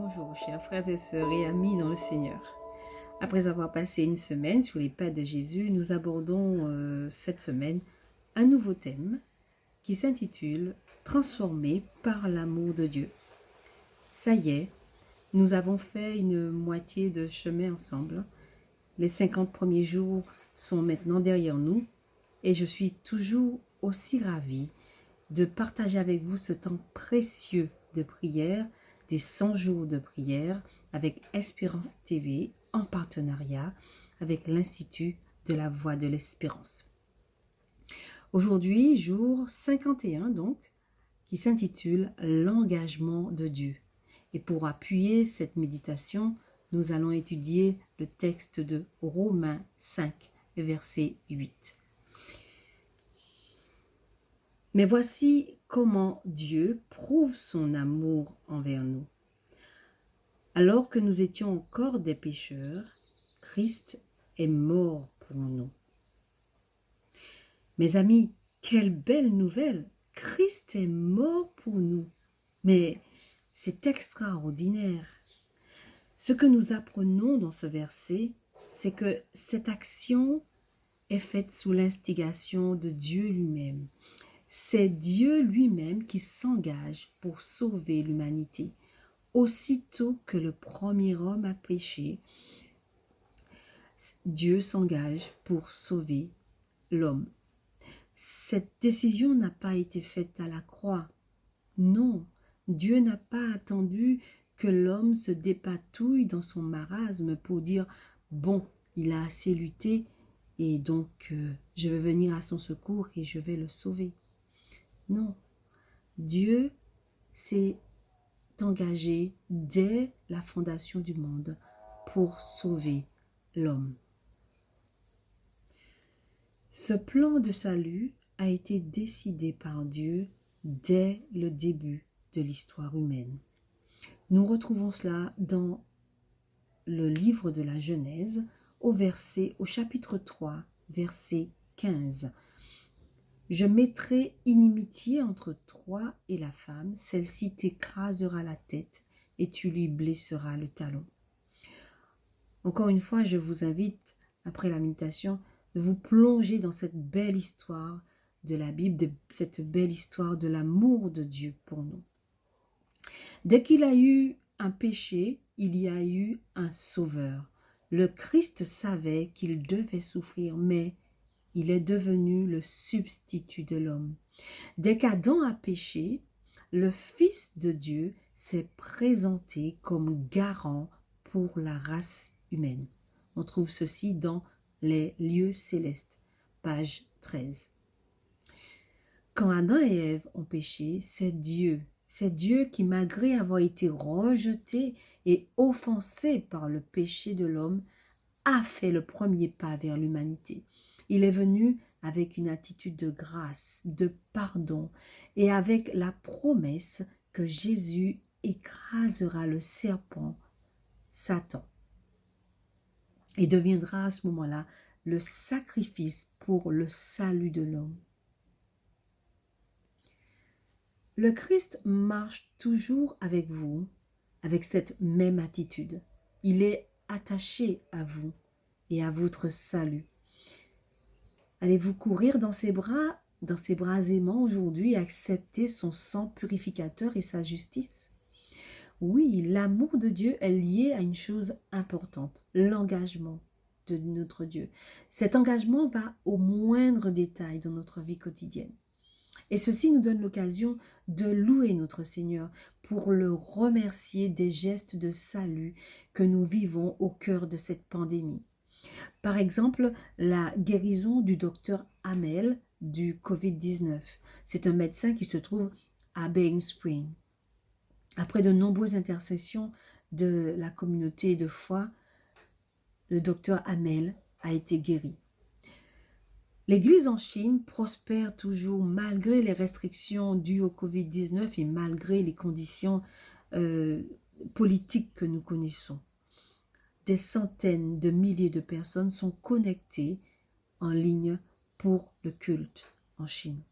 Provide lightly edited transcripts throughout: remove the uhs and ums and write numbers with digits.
Bonjour chers frères et sœurs et amis dans le Seigneur. Après avoir passé une semaine sur les pas de Jésus, nous abordons cette semaine un nouveau thème qui s'intitule « Transformés par l'amour de Dieu ». Ça y est, nous avons fait une moitié de chemin ensemble. Les 50 premiers jours sont maintenant derrière nous et je suis toujours aussi ravie de partager avec vous ce temps précieux de prière, des 100 jours de prière avec Espérance TV en partenariat avec l'Institut de la Voix de l'Espérance. Aujourd'hui, jour 51 donc, qui s'intitule « L'engagement de Dieu ». Et pour appuyer cette méditation, nous allons étudier le texte de Romains 5, verset 8. Mais voici comment Dieu prouve son amour envers nous. Alors que nous étions encore des pécheurs, Christ est mort pour nous. Mes amis, quelle belle nouvelle! Christ est mort pour nous. Mais c'est extraordinaire. Ce que nous apprenons dans ce verset, c'est que cette action est faite sous l'instigation de Dieu lui-même. C'est Dieu lui-même qui s'engage pour sauver l'humanité. Aussitôt que le premier homme a péché, Dieu s'engage pour sauver l'homme. Cette décision n'a pas été faite à la croix. Non, Dieu n'a pas attendu que l'homme se dépatouille dans son marasme pour dire « bon, il a assez lutté et donc je vais venir à son secours et je vais le sauver ». Non, Dieu s'est engagé dès la fondation du monde pour sauver l'homme. Ce plan de salut a été décidé par Dieu dès le début de l'histoire humaine. Nous retrouvons cela dans le livre de la Genèse au chapitre 3, verset 15. Je mettrai inimitié entre toi et la femme, celle-ci t'écrasera la tête et tu lui blesseras le talon. Encore une fois, je vous invite, après la méditation, de vous plonger dans cette belle histoire de la Bible, cette belle histoire de l'amour de Dieu pour nous. Dès qu'il a eu un péché, il y a eu un sauveur. Le Christ savait qu'il devait souffrir, mais il est devenu le substitut de l'homme. Dès qu'Adam a péché, le Fils de Dieu s'est présenté comme garant pour la race humaine. On trouve ceci dans les lieux célestes, page 13. Quand Adam et Ève ont péché, c'est Dieu qui, malgré avoir été rejeté et offensé par le péché de l'homme, a fait le premier pas vers l'humanité. Il est venu avec une attitude de grâce, de pardon et avec la promesse que Jésus écrasera le serpent, Satan, et deviendra à ce moment-là le sacrifice pour le salut de l'homme. Le Christ marche toujours avec vous, avec cette même attitude. Il est attaché à vous et à votre salut. Allez-vous courir dans ses bras aimants aujourd'hui et accepter son sang purificateur et sa justice? Oui, l'amour de Dieu est lié à une chose importante, l'engagement de notre Dieu. Cet engagement va au moindre détail dans notre vie quotidienne. Et ceci nous donne l'occasion de louer notre Seigneur pour le remercier des gestes de salut que nous vivons au cœur de cette pandémie. Par exemple, la guérison du docteur Hamel du Covid-19. C'est un médecin qui se trouve à Baying Spring. Après de nombreuses intercessions de la communauté de foi, le docteur Hamel a été guéri. L'Église en Chine prospère toujours malgré les restrictions dues au Covid-19 et malgré les conditions politiques que nous connaissons. Des centaines de milliers de personnes sont connectées en ligne pour le culte en Chine.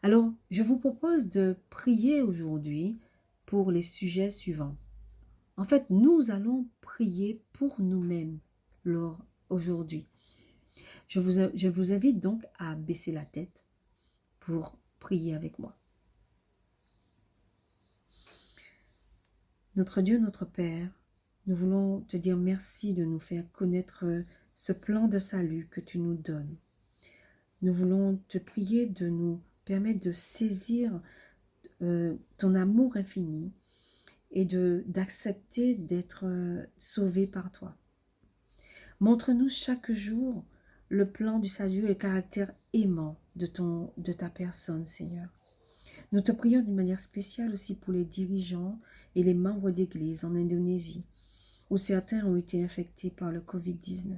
Alors, je vous propose de prier aujourd'hui pour les sujets suivants. En fait, nous allons prier pour nous-mêmes aujourd'hui. Je vous invite donc à baisser la tête pour prier avec moi. Notre Dieu, notre Père, nous voulons te dire merci de nous faire connaître ce plan de salut que tu nous donnes. Nous voulons te prier de nous permettre de saisir ton amour infini et d'accepter d'être sauvés par toi. Montre-nous chaque jour le plan du salut et le caractère aimant de ta personne, Seigneur. Nous te prions d'une manière spéciale aussi pour les dirigeants et les membres d'église en Indonésie, où certains ont été infectés par le Covid-19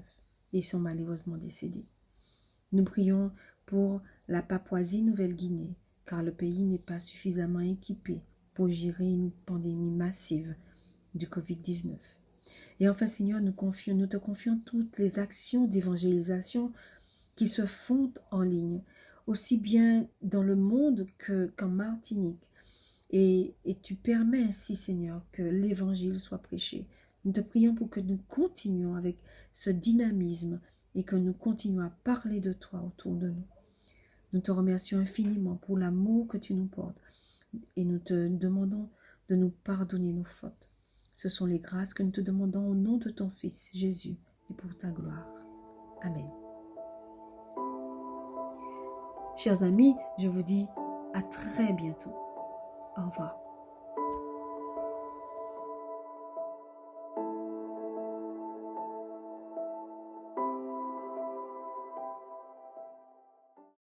et sont malheureusement décédés. Nous prions pour la Papouasie-Nouvelle-Guinée, car le pays n'est pas suffisamment équipé pour gérer une pandémie massive du Covid-19. Et enfin, Seigneur, nous te confions toutes les actions d'évangélisation qui se font en ligne, aussi bien dans le monde qu'en Martinique. Et tu permets ainsi, Seigneur, que l'évangile soit prêché. Nous te prions pour que nous continuions avec ce dynamisme et que nous continuions à parler de toi autour de nous. Nous te remercions infiniment pour l'amour que tu nous portes et nous te demandons de nous pardonner nos fautes. Ce sont les grâces que nous te demandons au nom de ton Fils, Jésus, et pour ta gloire. Amen. Chers amis, je vous dis à très bientôt. Au revoir.